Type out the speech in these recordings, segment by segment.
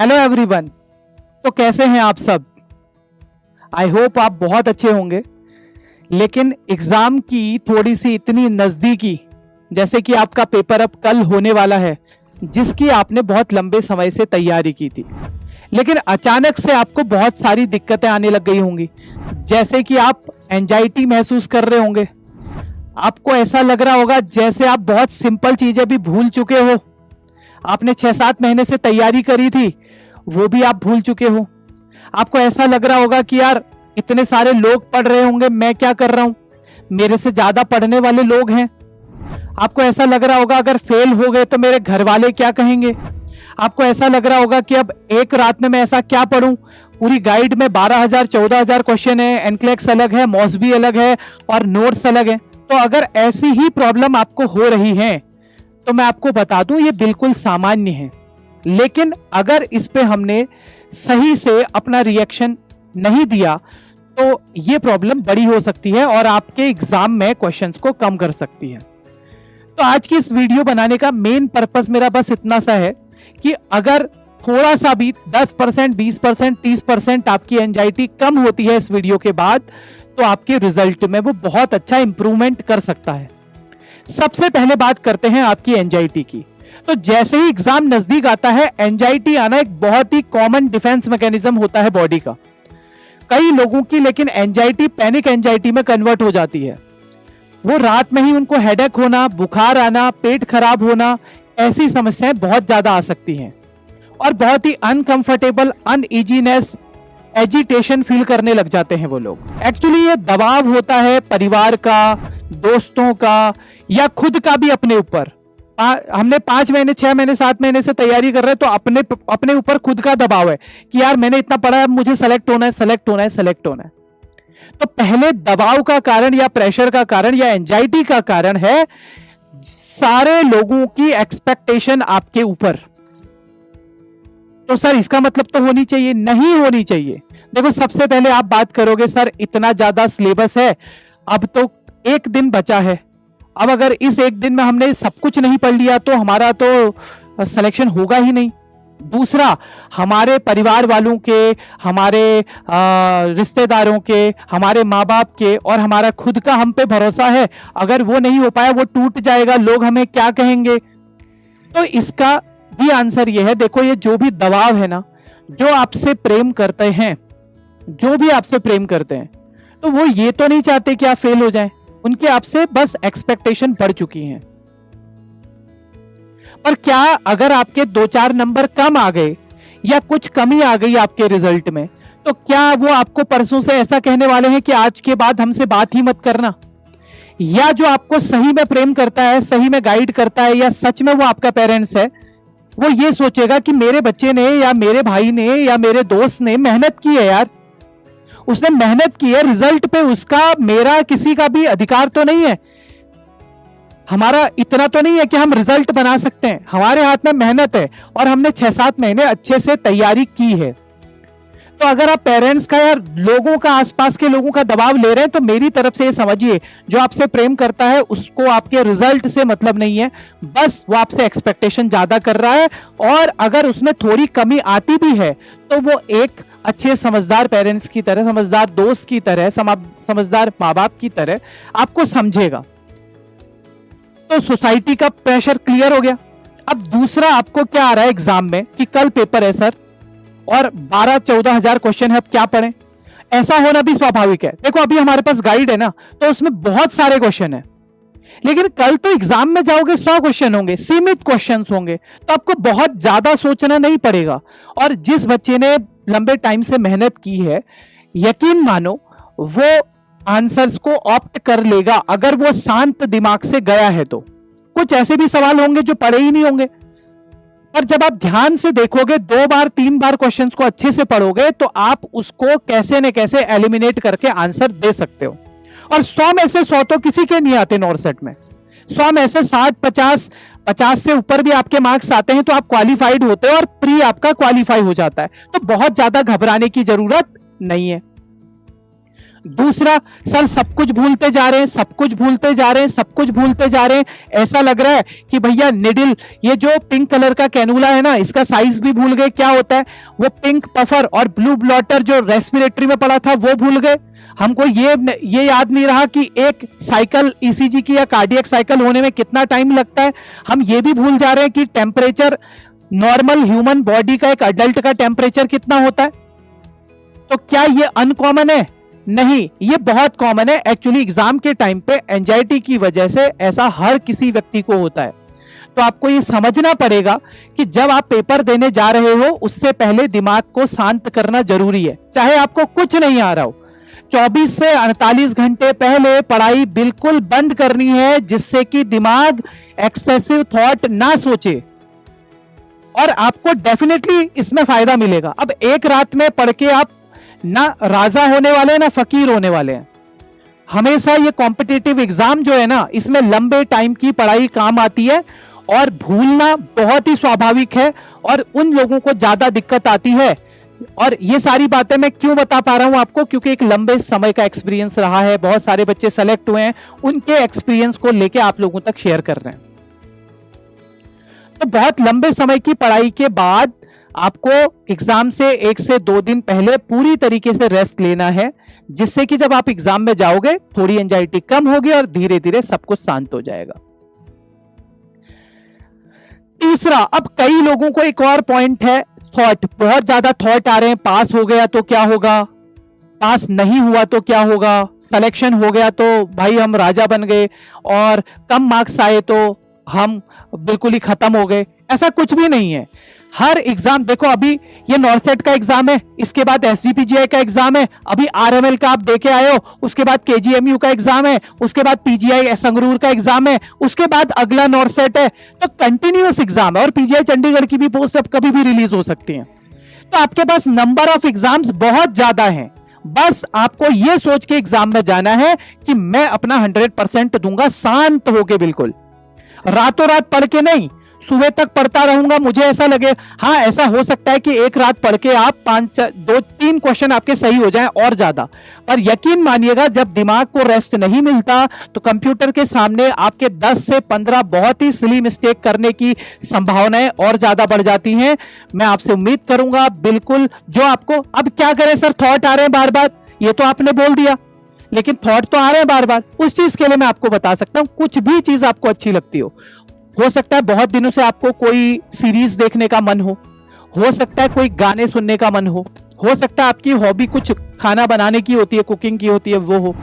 Hello everyone. तो कैसे हैं आप सब? आई होप आप बहुत अच्छे होंगे। लेकिन एग्जाम की थोड़ी सी इतनी नजदीकी, जैसे कि आपका पेपर अब कल होने वाला है, जिसकी आपने बहुत लंबे समय से तैयारी की थी, लेकिन अचानक से आपको बहुत सारी दिक्कतें आने लग गई होंगी। जैसे कि आप एंजाइटी महसूस कर रहे होंगे, आपको ऐसा लग रहा होगा जैसे आप बहुत सिंपल चीजें भी भूल चुके हो। आपने 6-7 महीने से तैयारी करी थी, वो भी आप भूल चुके हो। आपको ऐसा लग रहा होगा कि यार इतने सारे लोग पढ़ रहे होंगे, मैं क्या कर रहा हूं, मेरे से ज्यादा पढ़ने वाले लोग हैं। आपको ऐसा लग रहा होगा अगर फेल हो गए तो मेरे घर वाले क्या कहेंगे। आपको ऐसा लग रहा होगा कि अब एक रात में मैं ऐसा क्या पढ़ूं, पूरी गाइड में 12,000-14,000 क्वेश्चन है, एनक्लेक्स अलग है, मॉसबी अलग है और नोट्स अलग है। तो अगर ऐसी ही प्रॉब्लम आपको हो रही है तो मैं आपको बता दूं ये बिल्कुल सामान्य है। लेकिन अगर इस पे हमने सही से अपना रिएक्शन नहीं दिया तो ये प्रॉब्लम बड़ी हो सकती है और आपके एग्जाम में क्वेश्चंस को कम कर सकती है। तो आज की इस वीडियो बनाने का मेन पर्पस मेरा बस इतना सा है कि अगर थोड़ा सा भी 10%, 20%, 30% आपकी एंजाइटी कम होती है इस वीडियो के बाद, तो आपके रिजल्ट में वो बहुत अच्छा इंप्रूवमेंट कर सकता है। सबसे पहले बात करते हैं आपकी एंजाइटी की। तो जैसे ही एग्जाम नजदीक आता है, एंजाइटी आना एक बहुत ही कॉमन डिफेंस मैकेनिज्म होता है बॉडी का। कई लोगों की लेकिन एंजाइटी पैनिक एंजाइटी में कन्वर्ट हो जाती है। वो रात में ही उनको हेडेक होना, बुखार आना, पेट खराब होना, ऐसी समस्याएं बहुत ज्यादा आ सकती हैं और बहुत ही अनकंफर्टेबल, अनइजीनेस, एजिटेशन फील करने लग जाते हैं वो लोग। एक्चुअली ये दबाव होता है परिवार का, दोस्तों का या खुद का भी अपने ऊपर। हमने 5 महीने, 6 महीने, 7 महीने से तैयारी कर रहे हैं तो अपने ऊपर खुद का दबाव है कि यार मैंने इतना पढ़ा है, मुझे सेलेक्ट होना है, सेलेक्ट होना है, सेलेक्ट होना है। तो पहले दबाव का कारण या प्रेशर का कारण या एंजाइटी का कारण है सारे लोगों की एक्सपेक्टेशन आपके ऊपर। तो सर इसका मतलब तो होनी चाहिए, नहीं होनी चाहिए। देखो सबसे पहले आप बात करोगे सर इतना ज्यादा सिलेबस है, अब तो एक दिन बचा है, अब अगर इस एक दिन में हमने सब कुछ नहीं पढ़ लिया तो हमारा तो सिलेक्शन होगा ही नहीं। दूसरा, हमारे परिवार वालों के, हमारे रिश्तेदारों के, हमारे माँ बाप के और हमारा खुद का हम पे भरोसा है, अगर वो नहीं हो पाया, वो टूट जाएगा, लोग हमें क्या कहेंगे। तो इसका भी आंसर ये है, देखो ये जो भी दबाव है ना, जो आपसे प्रेम करते हैं, जो भी आपसे प्रेम करते हैं, तो वो ये तो नहीं चाहते कि आप फेल हो जाएं, उनके आपसे बस एक्सपेक्टेशन बढ़ चुकी हैं। पर क्या अगर आपके 2-4 नंबर कम आ गए या कुछ कमी आ गई आपके रिजल्ट में, तो क्या वो आपको परसों से ऐसा कहने वाले हैं कि आज के बाद हमसे बात ही मत करना? या जो आपको सही में प्रेम करता है, सही में गाइड करता है, या सच में वो आपका पेरेंट्स है, वो ये सोचेगा कि मेरे बच्चे ने या मेरे भाई ने या मेरे दोस्त ने मेहनत की है, यार उसने मेहनत की है, रिजल्ट पे उसका, मेरा किसी का भी अधिकार तो नहीं है, हमारा इतना तो नहीं है कि हम रिजल्ट बना सकते हैं, हमारे हाथ में मेहनत है और हमने 6-7 महीने अच्छे से तैयारी की है। तो अगर आप पेरेंट्स का या लोगों का, आसपास के लोगों का दबाव ले रहे हैं, तो मेरी तरफ से ये समझिए, जो आपसे प्रेम करता है उसको आपके रिजल्ट से मतलब नहीं है, बस वो आपसे एक्सपेक्टेशन ज्यादा कर रहा है। और अगर उसमें थोड़ी कमी आती भी है तो वो एक अच्छे समझदार पेरेंट्स की तरह, समझदार दोस्त की तरह, समझदार माँ बाप की तरह आपको समझेगा। तो सोसाइटी का प्रेशर क्लियर हो गया। अब दूसरा आपको क्या आ रहा है एग्जाम में कि कल पेपर है सर और 12-14 हजार क्वेश्चन है, अब क्या पढ़ें? ऐसा होना भी स्वाभाविक है। देखो अभी हमारे पास गाइड है ना, तो उसमें बहुत सारे क्वेश्चन है, लेकिन कल तो एग्जाम में जाओगे 100 क्वेश्चन होंगे, सीमित क्वेश्चंस होंगे, तो आपको बहुत ज्यादा सोचना नहीं पड़ेगा। और जिस बच्चे ने लंबे टाइम से मेहनत की है, यकीन मानो वो आंसर्स को ऑप्ट कर लेगा अगर वो शांत दिमाग से गया है। तो कुछ ऐसे भी सवाल होंगे जो पढ़े ही नहीं होंगे, पर जब आप ध्यान से देखोगे, 2 बार 3 बार क्वेश्चंस को अच्छे से पढ़ोगे, तो आप उसको कैसे न कैसे एलिमिनेट करके आंसर दे सकते हो। और 100 में से 100 तो किसी के नहीं आते नॉर्थ सेट में, 100 में से 60-50 से ऊपर भी आपके मार्क्स आते हैं तो आप क्वालिफाइड होते हो और प्री आपका क्वालिफाई हो जाता है। तो बहुत ज्यादा घबराने की जरूरत नहीं है। दूसरा, सर सब कुछ भूलते जा रहे हैं, सब कुछ भूलते जा रहे हैं, सब कुछ भूलते जा रहे हैं, ऐसा लग रहा है कि भैया निडिल, ये जो पिंक कलर का कैनुला है ना, इसका साइज भी भूल गए। क्या होता है वो पिंक पफर और ब्लू ब्लॉटर जो रेस्पिरेटरी में पड़ा था वो भूल गए। हमको ये याद नहीं रहा कि एक साइकिल ईसीजी की या कार्डियक साइकिल होने में कितना टाइम लगता है। हम ये भी भूल जा रहे हैं कि टेम्परेचर नॉर्मल ह्यूमन बॉडी का, एक अडल्ट का टेम्परेचर कितना होता है। तो क्या ये अनकॉमन है? नहीं, ये बहुत कॉमन है। एक्चुअली एग्जाम के टाइम पे एंजाइटी की वजह से ऐसा हर किसी व्यक्ति को होता है। तो आपको ये समझना पड़ेगा कि जब आप पेपर देने जा रहे हो उससे पहले दिमाग को शांत करना जरूरी है, चाहे आपको कुछ नहीं आ रहा हो। 24 से 48 घंटे पहले पढ़ाई बिल्कुल बंद करनी है, जिससे कि दिमाग एक्सेसिव थॉट ना सोचे और आपको डेफिनेटली इसमें फायदा मिलेगा। अब एक रात में पढ़ के आप ना राजा होने वाले हैं ना फकीर होने वाले हैं। हमेशा ये कॉम्पिटिटिव एग्जाम जो है ना, इसमें लंबे टाइम की पढ़ाई काम आती है और भूलना बहुत ही स्वाभाविक है और उन लोगों को ज्यादा दिक्कत आती है। और ये सारी बातें मैं क्यों बता पा रहा हूं आपको, क्योंकि एक लंबे समय का एक्सपीरियंस रहा है, बहुत सारे बच्चे सेलेक्ट हुए हैं, उनके एक्सपीरियंस को लेके आप लोगों तक शेयर कर रहे हैं। तो बहुत लंबे समय की पढ़ाई के बाद आपको एग्जाम से 1 से 2 दिन पहले पूरी तरीके से रेस्ट लेना है, जिससे कि जब आप एग्जाम में जाओगे थोड़ी एंजाइटी कम होगी और धीरे धीरे सब कुछ शांत हो जाएगा। तीसरा, अब कई लोगों को एक और पॉइंट है, थॉट, बहुत ज्यादा थॉट आ रहे हैं। पास हो गया तो क्या होगा, पास नहीं हुआ तो क्या होगा, सिलेक्शन हो गया तो भाई हम राजा बन गए, और कम मार्क्स आए तो हम बिल्कुल ही खत्म हो गए। ऐसा कुछ भी नहीं है। हर एग्जाम देखो, अभी ये नॉर्सेट का एग्जाम है, इसके बाद एसजीपीजीआई का एग्जाम है, अभी आरएमएल का आप देके आए हो, उसके बाद केजीएमयू का एग्जाम है, उसके बाद पीजीआई संगरूर का एग्जाम है, उसके बाद अगला नॉर्सेट है। तो कंटिन्यूअस एग्जाम है और पीजीआई चंडीगढ़ की भी पोस्ट अब कभी भी रिलीज हो सकती है। तो आपके पास नंबर ऑफ एग्जाम्स बहुत ज्यादा है। बस आपको यह सोच के एग्जाम में जाना है कि मैं अपना 100% दूंगा, शांत होके, बिल्कुल रातों रात पढ़ के नहीं, सुबह तक पढ़ता रहूंगा मुझे ऐसा लगे। हाँ, ऐसा हो सकता है कि एक रात पढ़ के आप 2-3 क्वेश्चन आपके सही हो जाएं और ज्यादा, पर यकीन मानिएगा जब दिमाग को रेस्ट नहीं मिलता तो कंप्यूटर के सामने आपके 10 से 15 बहुत ही सिली मिस्टेक करने की संभावनाएं और ज्यादा बढ़ जाती हैं। मैं आपसे उम्मीद करूंगा बिल्कुल जो आपको, अब क्या करें सर, थॉट आ रहे हैं बार बार, ये तो आपने बोल दिया, लेकिन थॉट तो आ रहे हैं बार बार। उस चीज के लिए मैं आपको बता सकता हूं, कुछ भी चीज आपको अच्छी लगती हो सकता है बहुत दिनों से आपको कोई सीरीज देखने का मन हो सकता है कोई गाने सुनने का मन हो सकता है आपकी हॉबी कुछ खाना बनाने की होती है, कुकिंग की होती है, वो हो।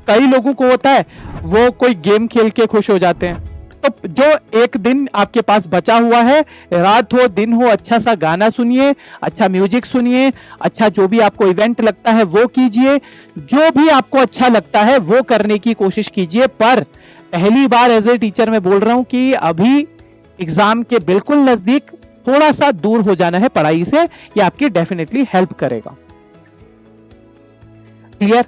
कई लोगों को होता है वो कोई गेम खेल के खुश हो जाते हैं। तो जो एक दिन आपके पास बचा हुआ है, रात हो दिन हो, अच्छा सा गाना सुनिए, अच्छा म्यूजिक सुनिए, अच्छा जो भी आपको इवेंट लगता है वो कीजिए, जो भी आपको अच्छा लगता है वो करने की कोशिश कीजिए। पर पहली बार एज ए टीचर मैं बोल रहा हूं कि अभी एग्जाम के बिल्कुल नजदीक थोड़ा सा दूर हो जाना है पढ़ाई से, ये आपकी डेफिनेटली हेल्प करेगा। क्लियर?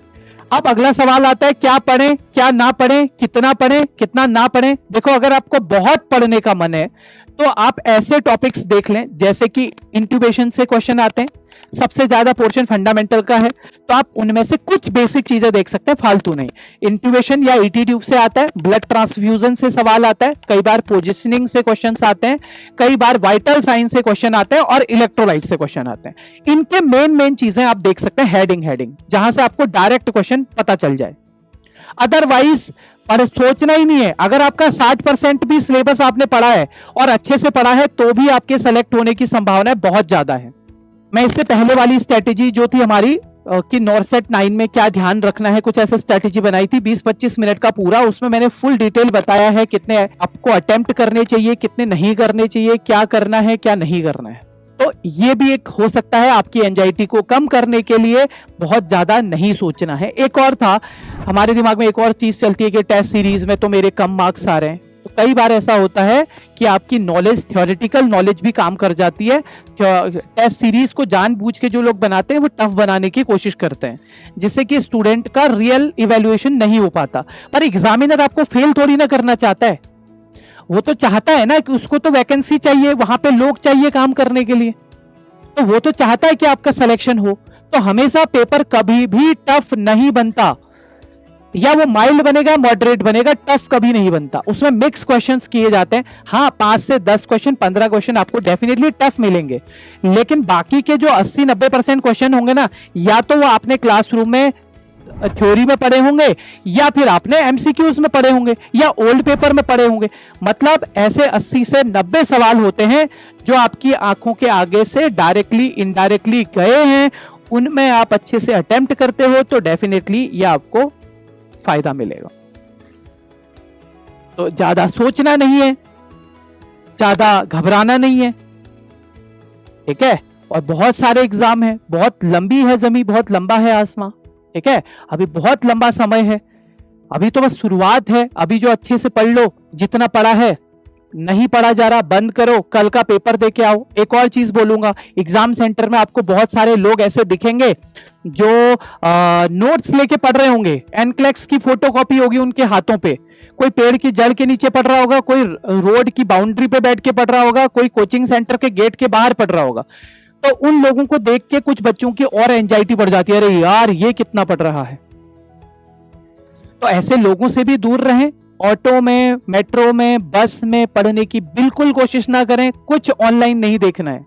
अब अगला सवाल आता है, क्या पढ़ें क्या ना पढ़ें, कितना पढ़ें कितना ना पढ़ें। देखो, अगर आपको बहुत पढ़ने का मन है तो आप ऐसे टॉपिक्स देख लें जैसे कि इंट्यूबेशन से क्वेश्चन आते हैं, सबसे ज्यादा पोर्शन फंडामेंटल का है, तो आप उनमें से कुछ बेसिक चीजें देख सकते हैं, फालतू नहीं। इंट्यूबेशन या ईटी ट्यूब से आता है, ब्लड ट्रांसफ्यूजन से सवाल आता है, कई बार पोजिशनिंग से क्वेश्चंस आते हैं, कई बार वाइटल साइन से क्वेश्चन आते हैं और इलेक्ट्रोलाइट से क्वेश्चन आते हैं। इनके मेन चीजें आप देख सकते हैं, हेडिंग जहां से आपको डायरेक्ट क्वेश्चन पता चल जाए। अदरवाइज पर सोचना ही नहीं है। अगर आपका 60% भी सिलेबस आपने पढ़ा है और अच्छे से पढ़ा है तो भी आपके सेलेक्ट होने की संभावना बहुत ज्यादा है। मैं इससे पहले वाली स्ट्रेटेजी जो थी हमारी कि नॉर्सेट 9 में क्या ध्यान रखना है, कुछ ऐसे स्ट्रेटेजी बनाई थी 20-25 मिनट का पूरा, उसमें मैंने फुल डिटेल बताया है कितने आपको अटेम्प्ट करने चाहिए, कितने नहीं करने चाहिए, क्या करना है क्या नहीं करना है। तो ये भी एक हो सकता है आपकी एंजाइटी को कम करने के लिए, बहुत ज्यादा नहीं सोचना है। एक और था हमारे दिमाग में, एक और चीज चलती है कि टेस्ट सीरीज में तो मेरे कम मार्क्स आ रहे हैं। तो कई बार ऐसा होता है कि आपकी नॉलेज, थ्योरेटिकल नॉलेज भी काम कर जाती है। टेस्ट सीरीज को जानबूझ के जो लोग बनाते हैं वो टफ बनाने की कोशिश करते हैं, जिससे कि स्टूडेंट का रियल इवैल्यूएशन नहीं हो पाता। पर एग्जामिनर आपको फेल थोड़ी ना करना चाहता है, वो तो चाहता है ना कि उसको तो वैकेंसी चाहिए, वहां पे लोग चाहिए काम करने के लिए, तो वो तो चाहता है कि आपका सिलेक्शन हो। तो हमेशा पेपर कभी भी टफ नहीं बनता, या वो माइल्ड बनेगा मॉडरेट बनेगा, टफ कभी नहीं बनता। उसमें मिक्स क्वेश्चंस किए जाते हैं। हाँ, 5 से 10 क्वेश्चन 15 क्वेश्चन आपको डेफिनेटली टफ मिलेंगे, लेकिन बाकी के जो 80-90% क्वेश्चन होंगे ना, या तो वो आपने क्लासरूम में थ्योरी में पढ़े होंगे, या फिर आपने एमसीक्यूज में पढ़े होंगे, या ओल्ड पेपर में पढ़े होंगे। मतलब ऐसे 80 से 90 सवाल होते हैं जो आपकी आंखों के आगे से डायरेक्टली इनडायरेक्टली गए हैं, उनमें आप अच्छे से अटेम्प्ट करते हो तो डेफिनेटली ये आपको फायदा मिलेगा। तो ज्यादा सोचना नहीं है, ज्यादा घबराना नहीं है, ठीक है। और बहुत सारे एग्जाम है, बहुत लंबी है जमीन, बहुत लंबा है आसमां, ठीक है। अभी बहुत लंबा समय है, अभी तो बस शुरुआत है। अभी जो अच्छे से पढ़ लो, जितना पढ़ा है, नहीं पढ़ा जा रहा बंद करो, कल का पेपर दे के आओ। एक और चीज बोलूंगा, एग्जाम सेंटर में आपको बहुत सारे लोग ऐसे दिखेंगे जो नोट्स लेके पढ़ रहे होंगे, एनक्लेक्स की फोटोकॉपी होगी उनके हाथों पे, कोई पेड़ की जड़ के नीचे पढ़ रहा होगा, कोई रोड की बाउंड्री पे बैठ के पढ़ रहा होगा, कोई कोचिंग सेंटर के गेट के बाहर पढ़ रहा होगा। तो उन लोगों को देख के कुछ बच्चों की और एंजाइटी बढ़ जाती है, अरे यार ये कितना पढ़ रहा है। तो ऐसे लोगों से भी दूर रहें। ऑटो में, मेट्रो में, बस में पढ़ने की बिल्कुल कोशिश ना करें। कुछ ऑनलाइन नहीं देखना है,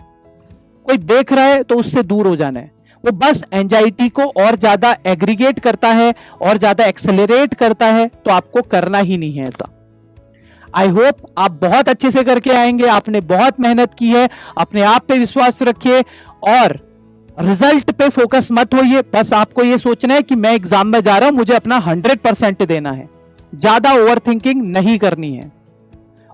कोई देख रहा है तो उससे दूर हो जाना है। वो बस एंजाइटी को और ज्यादा एग्रीगेट करता है और ज्यादा एक्सेलरेट करता है, तो आपको करना ही नहीं है ऐसा। आई होप आप बहुत अच्छे से करके आएंगे। आपने बहुत मेहनत की है, अपने आप पे विश्वास रखिए और रिजल्ट पे फोकस मत होइए। बस आपको ये सोचना है कि मैं एग्जाम में जा रहा हूं, मुझे अपना 100% देना है, ज्यादा ओवर थिंकिंग नहीं करनी है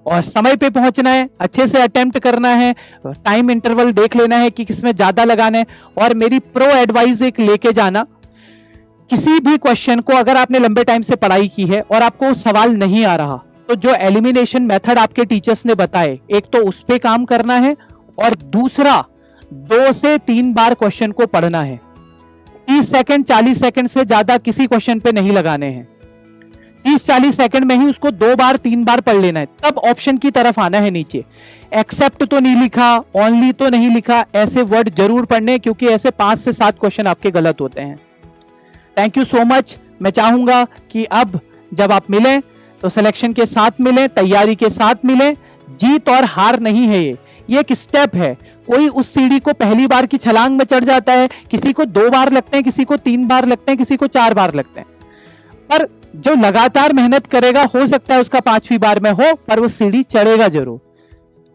और समय पे पहुंचना है, अच्छे से अटेम्प्ट करना है, टाइम इंटरवल देख लेना है कि किसमें ज्यादा लगाना है। और मेरी प्रो एडवाइस एक लेके जाना, किसी भी क्वेश्चन को अगर आपने लंबे टाइम से पढ़ाई की है और आपको सवाल नहीं आ रहा, तो जो एलिमिनेशन मेथड आपके टीचर्स ने बताए, एक तो उस पे काम करना है और दूसरा 2 से 3 बार क्वेश्चन को पढ़ना है। 30 सेकंड 40 सेकंड से ज्यादा किसी क्वेश्चन पे नहीं लगाने हैं। 30-40 सेकंड में ही उसको 2 बार 3 बार पढ़ लेना है, तब ऑप्शन की तरफ आना है। नीचे एक्सेप्ट तो नहीं लिखा, ओनली तो नहीं लिखा, ऐसे वर्ड जरूर पढ़ने, क्योंकि ऐसे 5 से 7 क्वेश्चन आपके गलत होते हैं। Thank you so much. मैं चाहूंगा कि अब जब आप मिलें तो सिलेक्शन के साथ मिलें, तैयारी के साथ मिलें। जीत और हार नहीं है ये एक स्टेप है। कोई उस सीढ़ी को पहली बार की छलांग में चढ़ जाता है, किसी को 2 बार लगते हैं, किसी को 3 बार लगते हैं, किसी को 4 बार लगते हैं। पर जो लगातार मेहनत करेगा, हो सकता है उसका 5वीं बार में हो, पर वो सीढ़ी चढ़ेगा जरूर।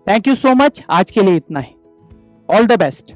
Thank you so much. आज के लिए इतना ही। All the best.